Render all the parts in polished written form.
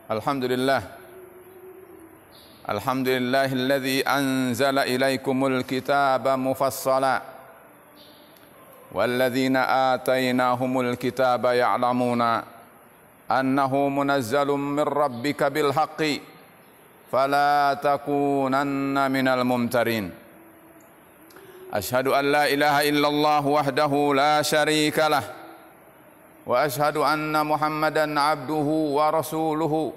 Alhamdulillah. Alhamdulillahilladzi anzala ilaikumul kitaba mufassala. Walladzina atainahumul kitaba ya'lamuna annahu munazzalun min rabbika bil haqqi fala takunanna minal mumtarin. Ashhadu an la ilaha illallah wahdahu la syarika lah. Wa ashhadu anna Muhammadan abduhu wa rasuluhu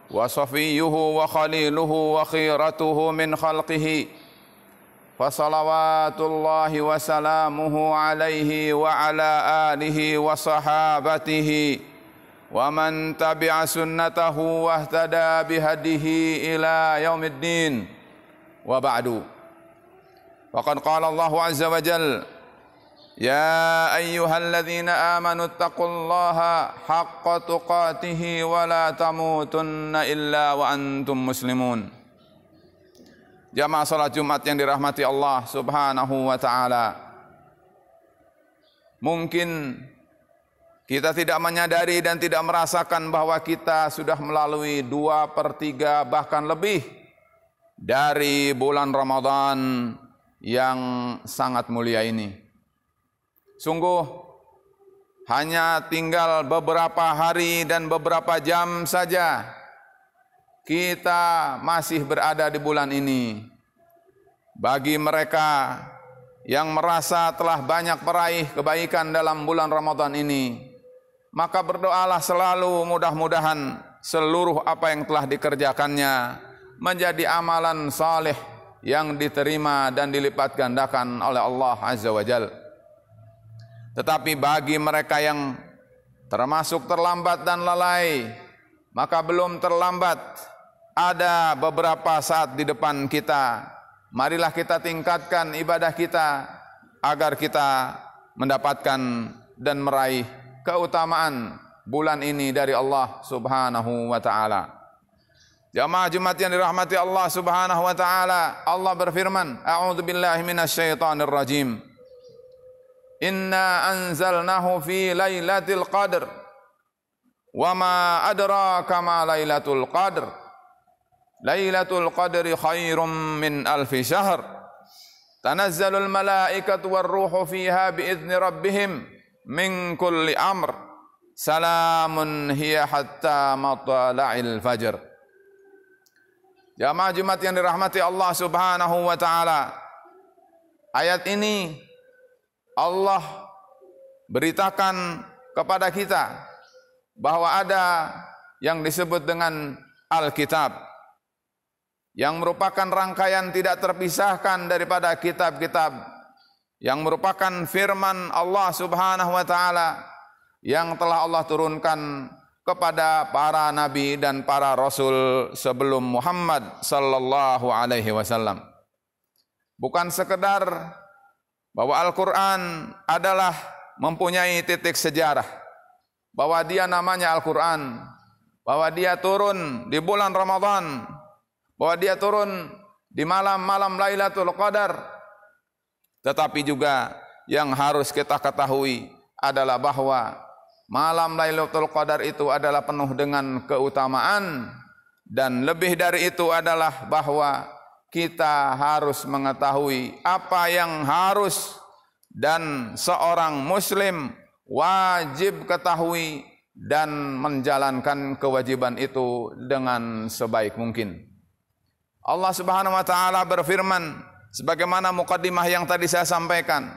wa safiyyuhu wa khaliluhu wa khiratuhu min khalqihi fa salawatullahi wa salamuhu alaihi wa ala alihi wa sahabatihi wa man tabi'a sunnatahu wa ihtada bihadihi ila yaumiddin wa ba'du. Faqad qala Allah azza wa jalla يا أيها الذين آمنوا اتقوا الله حق تقاته ولا تموتن إلا وأنتم مسلمون. Jamaah salat Jumat yang dirahmati Allah Subhanahu wa taala. Mungkin kita tidak menyadari dan tidak merasakan bahwa kita sudah melalui 2/3 bahkan lebih dari bulan Ramadan yang sangat mulia ini. Sungguh hanya tinggal beberapa hari dan beberapa jam saja kita masih berada di bulan ini. Bagi mereka yang merasa telah banyak meraih kebaikan dalam bulan Ramadan ini, maka berdoalah selalu mudah-mudahan seluruh apa yang telah dikerjakannya menjadi amalan saleh yang diterima dan dilipat gandakan oleh Allah Azza wa Jalla. Tetapi bagi mereka yang termasuk terlambat dan lalai, maka belum terlambat. Ada beberapa saat di depan kita. Marilah kita tingkatkan ibadah kita agar kita mendapatkan dan meraih keutamaan bulan ini dari Allah Subhanahu wa taala. Jamaah Jumat yang dirahmati Allah Subhanahu wa taala, Allah berfirman, A'udzu billahi minasyaitonir rajim. Inna anzalnahu fi lailatul qadr wa ma adraka ma lailatul qadr. Lailatul qadri khairum min alfi syahr. Tanazzalul malaikatu war ruhu fiha biizni rabbihim min kulli amr. Salamun hiya hatta matla'il fajr. Jamaah Jumat yang dirahmati Allah Subhanahu wa taala. Ayat ini Allah beritakan kepada kita bahwa ada yang disebut dengan Alkitab, yang merupakan rangkaian tidak terpisahkan daripada kitab-kitab, yang merupakan firman Allah Subhanahu wa taala yang telah Allah turunkan kepada para nabi dan para rasul sebelum Muhammad sallallahu alaihi wasallam. Bukan sekedar bahwa Al-Quran adalah mempunyai titik sejarah, bahwa dia namanya Al-Quran, bahwa dia turun di bulan Ramadan, bahwa dia turun di malam-malam Lailatul Qadar. Tetapi juga yang harus kita ketahui adalah bahwa malam Lailatul Qadar itu adalah penuh dengan keutamaan, dan lebih dari itu adalah bahwa kita harus mengetahui apa yang harus dan seorang muslim wajib ketahui dan menjalankan kewajiban itu dengan sebaik mungkin. Allah Subhanahu wa taala berfirman sebagaimana mukaddimah yang tadi saya sampaikan,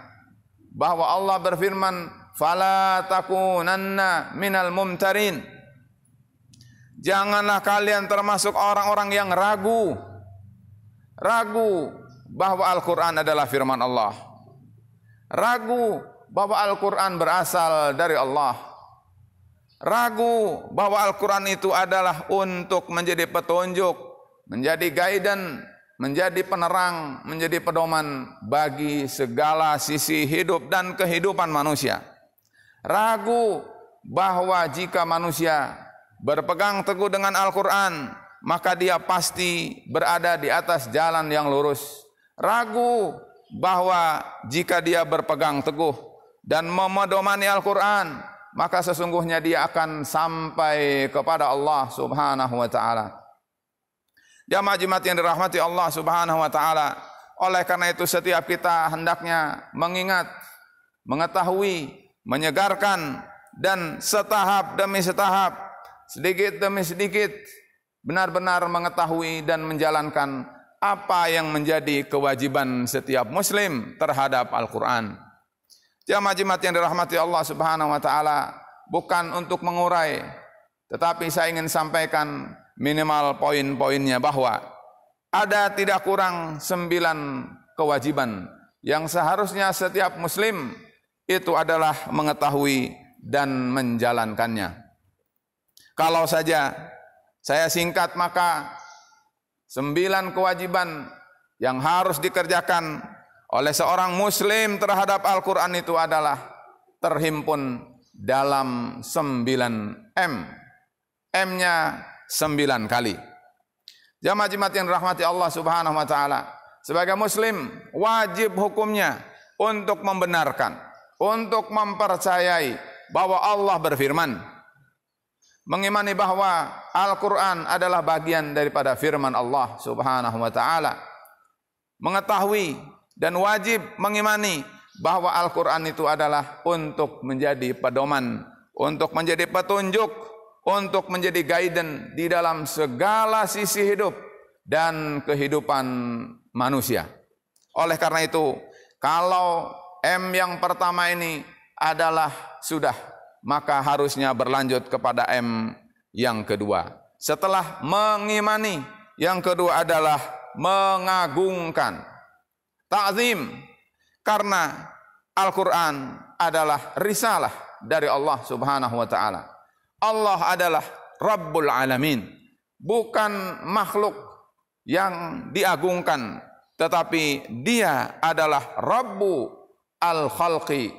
bahwa Allah berfirman, "Fala takunanna minal mumtarin." Janganlah kalian termasuk orang-orang yang ragu bahwa Al-Quran adalah firman Allah, ragu bahwa Al-Quran berasal dari Allah, ragu bahwa Al-Quran itu adalah untuk menjadi petunjuk, menjadi guidance, menjadi penerang, menjadi pedoman bagi segala sisi hidup dan kehidupan manusia. Ragu bahwa jika manusia berpegang teguh dengan Al-Quran, maka dia pasti berada di atas jalan yang lurus. Ragu bahwa jika dia berpegang teguh dan memedomani Al-Quran, maka sesungguhnya dia akan sampai kepada Allah Subhanahu wa taala. Jamaah-jemaah yang dirahmati Allah Subhanahu wa taala, oleh karena itu setiap kita hendaknya mengingat, mengetahui, menyegarkan, dan setahap demi setahap, sedikit demi sedikit benar-benar mengetahui dan menjalankan apa yang menjadi kewajiban setiap muslim terhadap Al-Quran. Jamaah-jemaah yang dirahmati Allah Subhanahu wa taala, bukan untuk mengurai, tetapi saya ingin sampaikan minimal poin-poinnya bahwa ada tidak kurang 9 kewajiban yang seharusnya setiap muslim itu adalah mengetahui dan menjalankannya. Kalau saja saya singkat, maka 9 kewajiban yang harus dikerjakan oleh seorang muslim terhadap Al-Quran itu adalah terhimpun dalam 9 M. M-nya 9 kali. Jamaah-jemaah yang dirahmati Allah Subhanahu wa taala, sebagai muslim wajib hukumnya untuk membenarkan, untuk mempercayai bahwa Allah berfirman, mengimani bahwa Al-Quran adalah bagian daripada firman Allah Subhanahu wa ta'ala, mengetahui dan wajib mengimani bahwa Al-Quran itu adalah untuk menjadi pedoman, untuk menjadi petunjuk, untuk menjadi guidance di dalam segala sisi hidup dan kehidupan manusia. Oleh karena itu, kalau M yang pertama ini adalah sudah, maka harusnya berlanjut kepada M yang kedua. Setelah mengimani, yang kedua adalah mengagungkan, ta'zim, karena Al-Quran adalah risalah dari Allah Subhanahu wa ta'ala. Allah adalah Rabbul Alamin, bukan makhluk yang diagungkan, tetapi dia adalah Rabbu Al-Khalqi,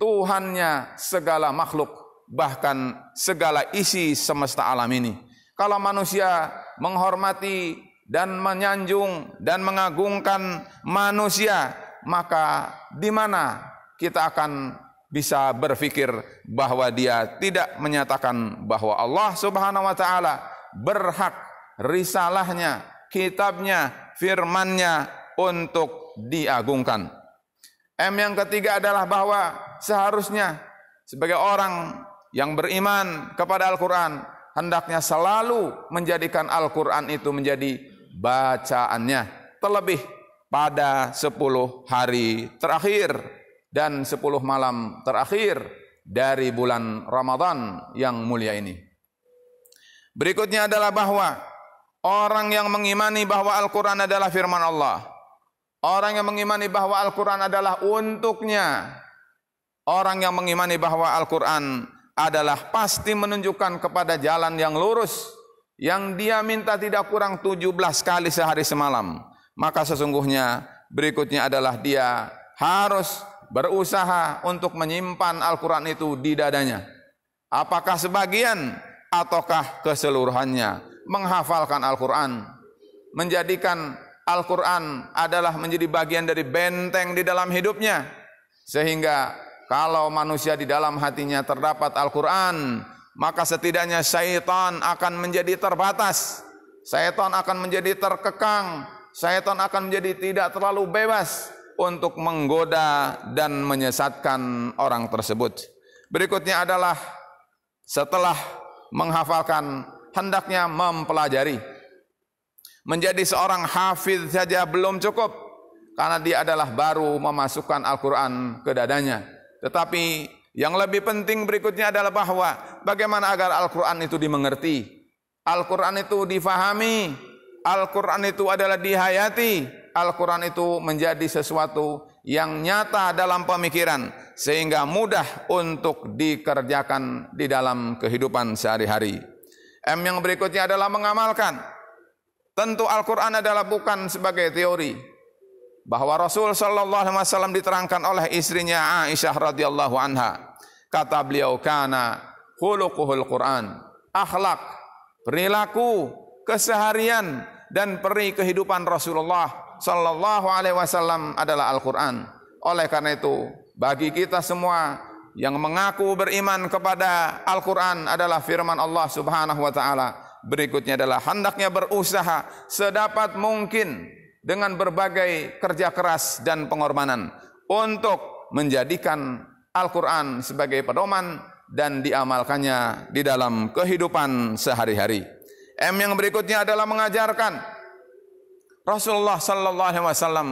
Tuhannya segala makhluk, bahkan segala isi semesta alam ini. Kalau manusia menghormati dan menyanjung dan mengagungkan manusia, maka di mana kita akan bisa berpikir bahwa dia tidak menyatakan bahwa Allah Subhanahu wa taala berhak risalahnya, kitabnya, firmannya untuk diagungkan. M yang ketiga adalah bahwa seharusnya sebagai orang yang beriman kepada Al-Quran, hendaknya selalu menjadikan Al-Quran itu menjadi bacaannya, terlebih pada 10 hari terakhir dan 10 malam terakhir dari bulan Ramadan yang mulia ini. Berikutnya adalah bahwa orang yang mengimani bahwa Al-Quran adalah firman Allah, orang yang mengimani bahwa Al-Quran adalah untuknya, orang yang mengimani bahwa Al-Quran adalah pasti menunjukkan kepada jalan yang lurus, yang dia minta tidak kurang 17 kali sehari semalam, maka sesungguhnya berikutnya adalah dia harus berusaha untuk menyimpan Al-Quran itu di dadanya. Apakah sebagian ataukah keseluruhannya, menghafalkan Al-Quran, menjadikan Al-Quran adalah menjadi bagian dari benteng di dalam hidupnya, sehingga kalau manusia di dalam hatinya terdapat Al-Quran, maka setidaknya syaitan akan menjadi terbatas, syaitan akan menjadi terkekang, syaitan akan menjadi tidak terlalu bebas untuk menggoda dan menyesatkan orang tersebut. Berikutnya adalah setelah menghafalkan, hendaknya mempelajari. Menjadi seorang hafiz saja belum cukup, karena dia adalah baru memasukkan Al-Quran ke dadanya. Tetapi yang lebih penting berikutnya adalah bahwa bagaimana agar Al-Quran itu dimengerti, Al-Quran itu difahami, Al-Quran itu adalah dihayati, Al-Quran itu menjadi sesuatu yang nyata dalam pemikiran, sehingga mudah untuk dikerjakan di dalam kehidupan sehari-hari. M yang berikutnya adalah mengamalkan. Tentu Al-Quran adalah bukan sebagai teori, bahwa Rasul sallallahu alaihi wasallam diterangkan oleh istrinya Aisyah radhiyallahu anha. Kata beliau, kana khuluquhul Quran, akhlak, perilaku, keseharian dan peri kehidupan Rasulullah sallallahu alaihi wasallam adalah Al-Quran. Oleh karena itu, bagi kita semua yang mengaku beriman kepada Al-Quran adalah firman Allah Subhanahu wa ta'ala. Berikutnya adalah hendaknya berusaha sedapat mungkin dengan berbagai kerja keras dan pengorbanan untuk menjadikan Al-Quran sebagai pedoman dan diamalkannya di dalam kehidupan sehari-hari. Yang berikutnya adalah mengajarkan. Rasulullah sallallahu alaihi wasallam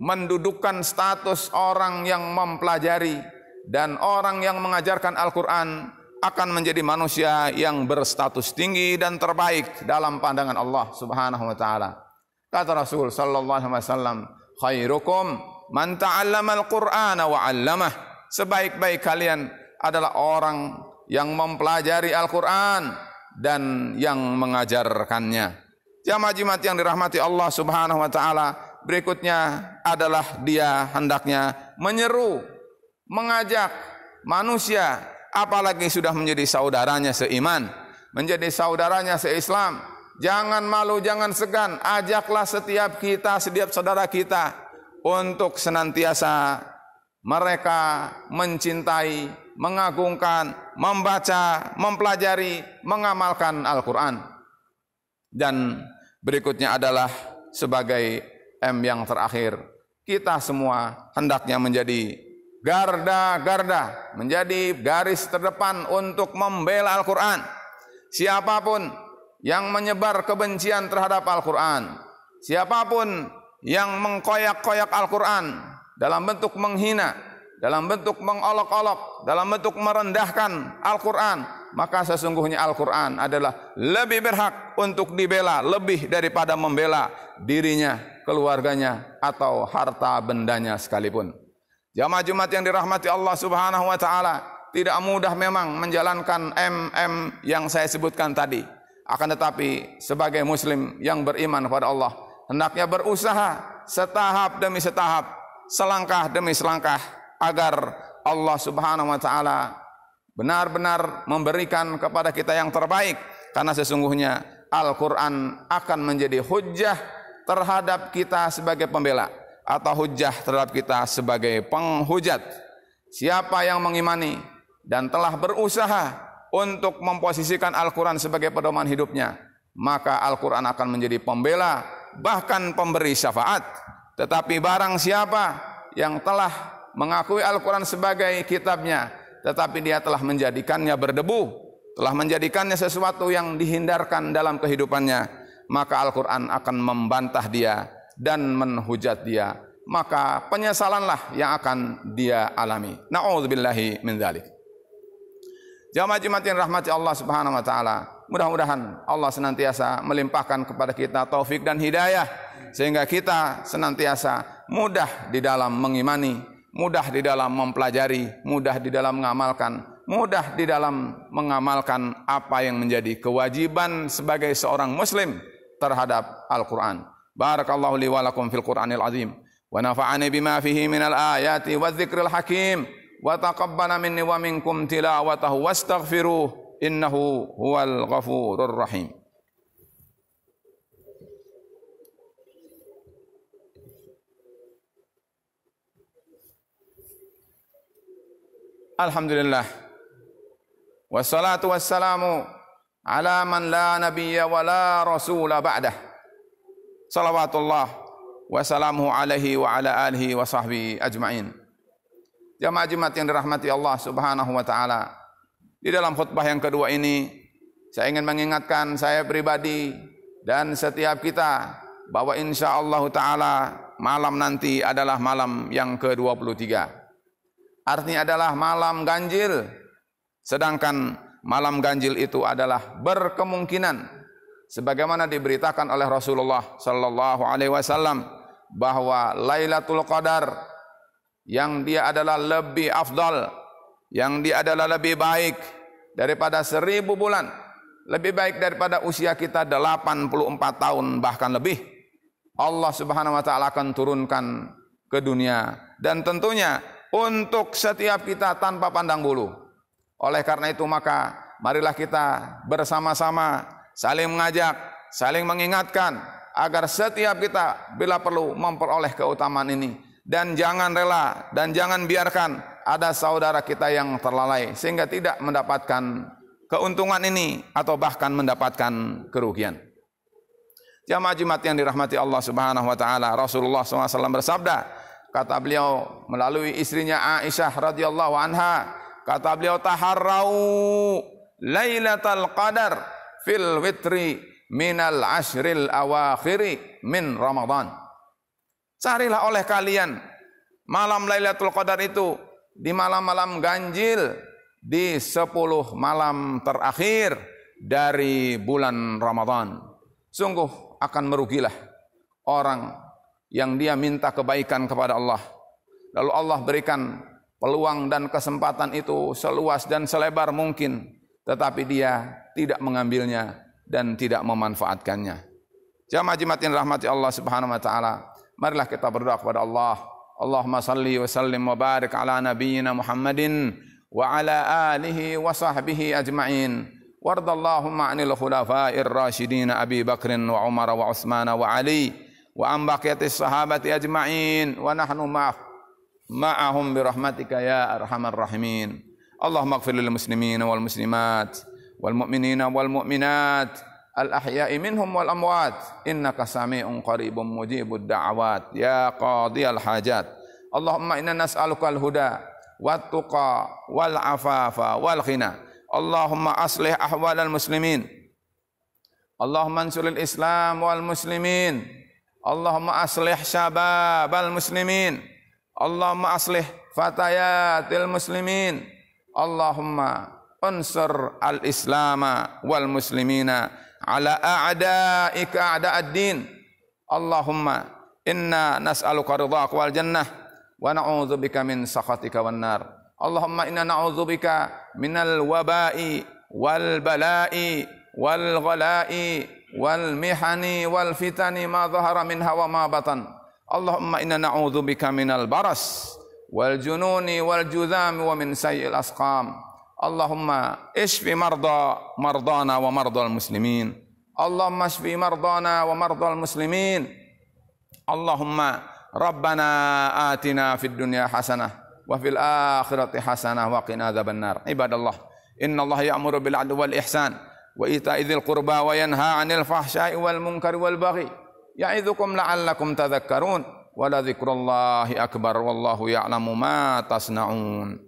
mendudukkan status orang yang mempelajari dan orang yang mengajarkan Al-Quran akan menjadi manusia yang berstatus tinggi dan terbaik dalam pandangan Allah Subhanahu wa taala. Kata Rasul sallallahu alaihi wasallam, "Khairukum man ta'allama al-Qur'ana wa 'allamah." Sebaik-baik kalian adalah orang yang mempelajari Al-Quran dan yang mengajarkannya. Jamaah-jemaah yang dirahmati Allah Subhanahu wa taala, berikutnya adalah dia hendaknya menyeru, mengajak manusia, apalagi sudah menjadi saudaranya seiman, menjadi saudaranya seislam. Jangan malu, jangan segan, ajaklah setiap saudara kita untuk senantiasa mereka mencintai, mengagungkan, membaca, mempelajari, mengamalkan Al-Quran. Dan berikutnya adalah sebagai yang terakhir, kita semua hendaknya menjadi garda-garda, menjadi garis terdepan untuk membela Al-Quran. Siapapun yang menyebar kebencian terhadap Al-Quran, siapapun yang mengkoyak-koyak Al-Quran dalam bentuk menghina, dalam bentuk mengolok-olok, dalam bentuk merendahkan Al-Quran, maka sesungguhnya Al-Quran adalah lebih berhak untuk dibela lebih daripada membela dirinya, keluarganya, atau harta bendanya sekalipun. Jamaah Jumat yang dirahmati Allah Subhanahu wa taala, tidak mudah memang menjalankan yang saya sebutkan tadi. Akan tetapi sebagai muslim yang beriman kepada Allah, hendaknya berusaha setahap demi setahap, selangkah demi selangkah, agar Allah Subhanahu wa taala benar-benar memberikan kepada kita yang terbaik, karena sesungguhnya Al-Quran akan menjadi hujjah terhadap kita sebagai pembela, atau hujjah terhadap kita sebagai penghujat. Siapa yang mengimani dan telah berusaha untuk memposisikan Al-Quran sebagai pedoman hidupnya, maka Al-Quran akan menjadi pembela, bahkan pemberi syafaat. Tetapi barang siapa yang telah mengakui Al-Quran sebagai kitabnya, tetapi dia telah menjadikannya berdebu, telah menjadikannya sesuatu yang dihindarkan dalam kehidupannya, maka Al-Quran akan membantah dia dan menhujat dia, maka penyesalanlah yang akan dia alami. Na'udzubillahi min dzalik. Jamaah Jumat yang rahmati Allah Subhanahu wa taala, mudah-mudahan Allah senantiasa melimpahkan kepada kita taufik dan hidayah, sehingga kita senantiasa mudah di dalam mengimani, mudah di dalam mempelajari, mudah di dalam mengamalkan, mudah di dalam mengamalkan apa yang menjadi kewajiban sebagai seorang muslim terhadap Al-Quran. Barakallahu li wa lakum fil Qur'anil azim, wa nafa'ani bima fihi minal ayati wa dzikril hakim, wa taqabbala minni wa minkum tilawatahu wastaghfiruh, innahu huwal ghafurur rahim. Alhamdulillah, wassalatu wassalamu ala man la nabiyya wa la rasula ba'dah. Salawatullah wassalamuhu alaihi wa ala alihi wa sahbihi ajma'in. Jamaah Jumat yang dirahmati Allah Subhanahu wa taala, di dalam khutbah yang kedua ini saya ingin mengingatkan saya pribadi dan setiap kita bahwa insyaallah taala malam nanti adalah malam yang ke-23. Artinya adalah malam ganjil. Sedangkan malam ganjil itu adalah berkemungkinan sebagaimana diberitakan oleh Rasulullah sallallahu alaihi wasallam bahwa Lailatul Qadar yang dia adalah lebih afdal, yang dia adalah lebih baik daripada 1000 bulan, lebih baik daripada usia kita 84 tahun bahkan lebih. Allah Subhanahu wa taala akan turunkan ke dunia, dan tentunya untuk setiap kita tanpa pandang bulu. Oleh karena itu maka marilah kita bersama-sama saling mengajak, saling mengingatkan agar setiap kita bila perlu memperoleh keutamaan ini, dan jangan rela dan jangan biarkan ada saudara kita yang terlalai sehingga tidak mendapatkan keuntungan ini atau bahkan mendapatkan kerugian. Jamaah Jumat yang dirahmati Allah Subhanahu wa taala, Rasulullah SAW bersabda, kata beliau melalui istrinya Aisyah radhiyallahu anha, kata beliau, taharrau lailatal qadar fil witri minal ashril awakhiri min Ramadan. Carilah oleh kalian malam Lailatul Qadar itu di malam-malam ganjil di 10 malam terakhir dari bulan Ramadan. Sungguh akan merugilah orang yang dia minta kebaikan kepada Allah, lalu Allah berikan peluang dan kesempatan itu seluas dan selebar mungkin, tetapi dia tidak mengambilnya dan tidak memanfaatkannya. Jamaah jemaat yang rahmati Allah Subhanahu wa taala, marilah kita berdoa kepada Allah. Allahumma salli wa sallim wa barik ala nabiyyina Muhammadin wa ala alihi wa sahbihi ajma'in. Wardallahumma 'anil khulafa'ir rasyidin Abi Bakrin wa Umar wa Utsman wa Ali wa an baqiyatis sahabati ajma'in wa nahnu ma'ahum bi rahmatika ya arhamar rahimin. Allahumma ighfir lil muslimin wal muslimat wal mu'minina wal mu'minat al-ahya'i minhum wal amwat innaka sami'un qaribun mujibud da'awat ya qadiyal hajat. Allahumma inna nas'aluka al-huda wat tuqa wal afafa wal ghina. Allahumma aslih ahwalal muslimin. Allahumma ansuril islam wal muslimin. Allahumma aslih syababal muslimin. Allahumma aslih fatayatil muslimin. Allahumma unsur al-islama wal muslimina ala a'da'ika a'da'ad-din. Allahumma inna nas'aluka ridhaka wal jannah wa na'udzubika min sakhatika wan nar. Allahumma inna na'udzubika minal waba'i wal bala'i wal ghala'i wal mihani wal fitani ma dhahara minha wa ma batan. Allahumma inna na'udzubika minal baras wal jununi wal judhami wa min sayyi'il asqam. Allahumma ishfi mardana wa mardal muslimin. Allahumma ishfi mardana wa mardal muslimin. Allahumma rabbana atina fid dunya hasanah wa fil akhirati hasanah wa qina adzabannar. Ibadallah, innallaha ya'muru bil 'adli wal ihsan wa ita'i dzil qurba wa yanha 'anil fahsya'i wal munkari wal baghi. Ya'idzukum la'allakum tadhakkarun wa la dzikrullahi akbar wallahu ya'lamu ma tasna'un.